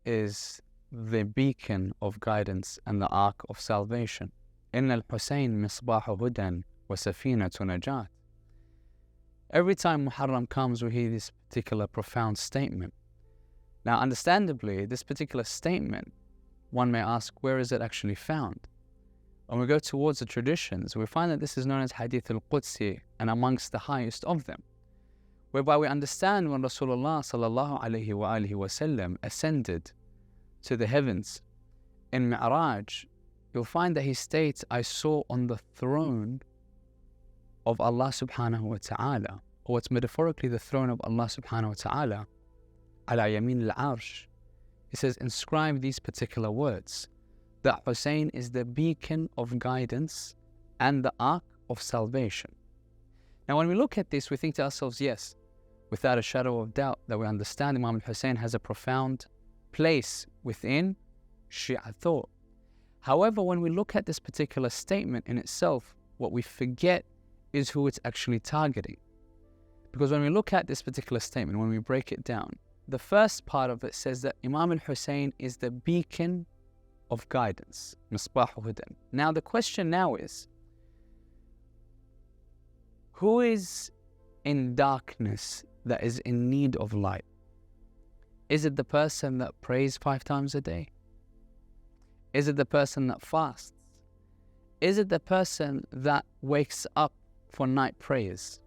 is the beacon of guidance and the Ark of Salvation. Inna al-Hussain misbahu hudan wa safinatu najat. Every time Muharram comes, we hear this particular profound statement. Now, understandably, this particular statement, one may ask, where is it actually found? When we go towards the traditions, we find that this is known as Hadith al-Qudsi, and amongst the highest of them, whereby we understand when Rasulullah sallallahu alayhi wa alihi wasallam ascended to the heavens in Mi'raj, you'll find that he states, I saw on the throne of Allah subhanahu wa ta'ala, or it's metaphorically the throne of Allah subhanahu wa ta'ala, ala yamin al-arsh. He says, inscribe these particular words, that Hussein is the beacon of guidance and the Ark of Salvation. Now when we look at this, we think to ourselves, yes, without a shadow of doubt, that we understand Imam Hussain has a profound place within Shia thought. However, when we look at this particular statement in itself, what we forget is who it's actually targeting. Because when we look at this particular statement, when we break it down, the first part of it says that Imam al-Hussain is the beacon of guidance, misbahu hudan. Now the question now is, who is in darkness that is in need of light? Is it the person that prays 5 times a day? Is it the person that fasts? Is it the person that wakes up for night prayers?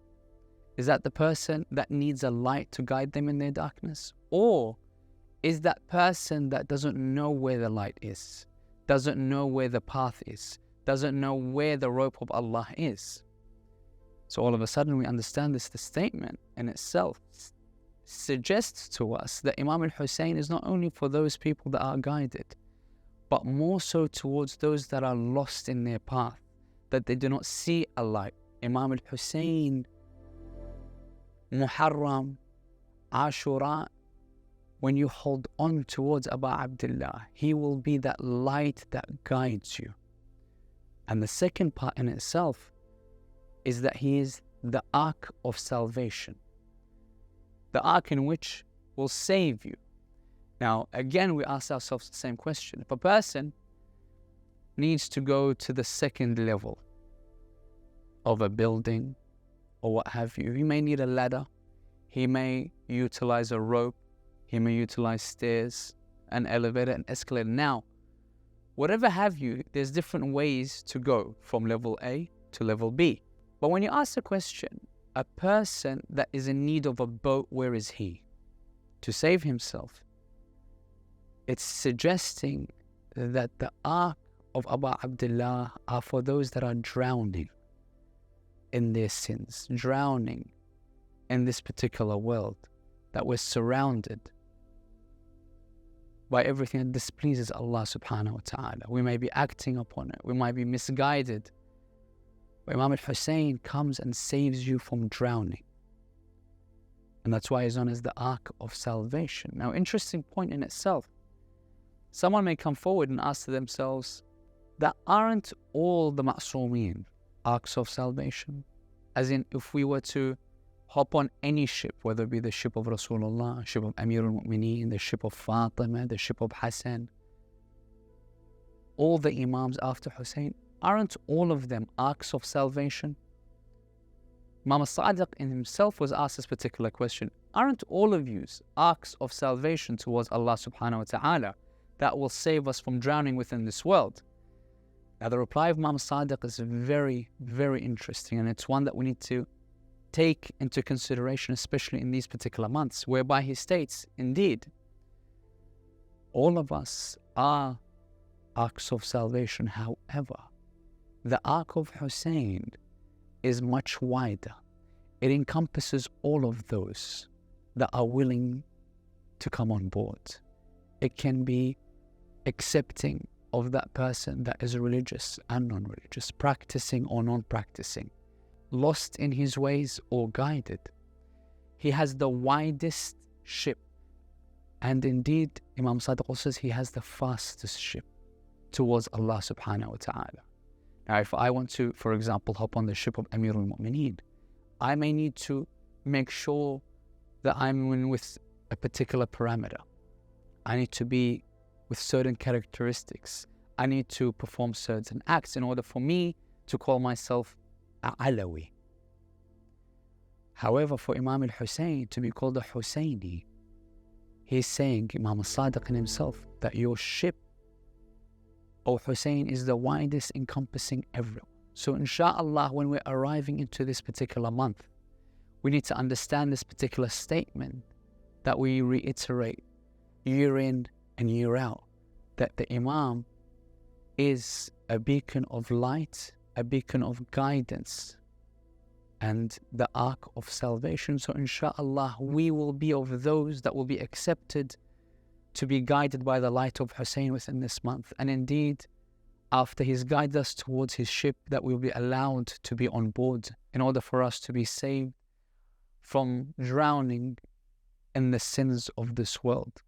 Is that the person that needs a light to guide them in their darkness? Or is that person that doesn't know where the light is, doesn't know where the path is, doesn't know where the rope of Allah is? So all of a sudden we understand this, the statement in itself suggests to us that Imam al-Hussain is not only for those people that are guided, but more so towards those that are lost in their path, that they do not see a light. Imam al-Hussain, Muharram, Ashura, when you hold on towards Abu Abdullah, he will be that light that guides you. And the second part in itself is that he is the Ark of Salvation, the Ark in which will save you. Now, again, we ask ourselves the same question. If a person needs to go to the second level of a building or what have you, he may need a ladder, he may utilize a rope, he may utilize stairs, an elevator, an escalator. Now, whatever have you, there's different ways to go from level A to level B. But when you ask the question, a person that is in need of a boat, where is he? To save himself. It's suggesting that the Ark of Abu Abdullah are for those that are drowning in their sins, drowning in this particular world, that we're surrounded by everything that displeases Allah subhanahu wa ta'ala. We may be acting upon it, we might be misguided. But Imam al-Hussain comes and saves you from drowning. And that's why he's known as the Ark of Salvation. Now, interesting point in itself. Someone may come forward and ask to themselves, that aren't all the ma'soomeen Arks of Salvation? As in, if we were to hop on any ship, whether it be the ship of Rasulullah, ship of Amir al-Mu'mineen, the ship of Fatima, the ship of Hassan, all the Imams after Hussein, aren't all of them Arks of Salvation? Imam Sadiq in himself was asked this particular question. Aren't all of you Arks of Salvation towards Allah subhanahu wa ta'ala that will save us from drowning within this world? Now the reply of Imam Sadiq is very, very interesting, and it's one that we need to take into consideration, especially in these particular months, whereby he states, indeed, all of us are Arks of Salvation. However, the Ark of Hussein is much wider. It encompasses all of those that are willing to come on board. It can be accepting of that person that is religious and non-religious, practicing or non-practicing, lost in his ways or guided. He has the widest ship, and indeed Imam Sadiq says he has the fastest ship towards Allah subhanahu wa ta'ala. Now if I want to, for example, hop on the ship of Amir al-Mu'mineen, I may need to make sure that I'm in with a particular parameter. I need to be with certain characteristics. I need to perform certain acts in order for me to call myself a Alawi. However, for Imam Hussain to be called a Hussaini, he's saying, Imam Sadiq in himself, that your ship, O Hussain, is the widest, encompassing everyone. So inshallah, when we're arriving into this particular month, we need to understand this particular statement that we reiterate year in and year out, that the Imam is a beacon of light, a beacon of guidance, and the Ark of Salvation. So inshallah, we will be of those that will be accepted to be guided by the light of Hussain within this month. And indeed, after he's guided us towards his ship, that we'll be allowed to be on board in order for us to be saved from drowning in the sins of this world.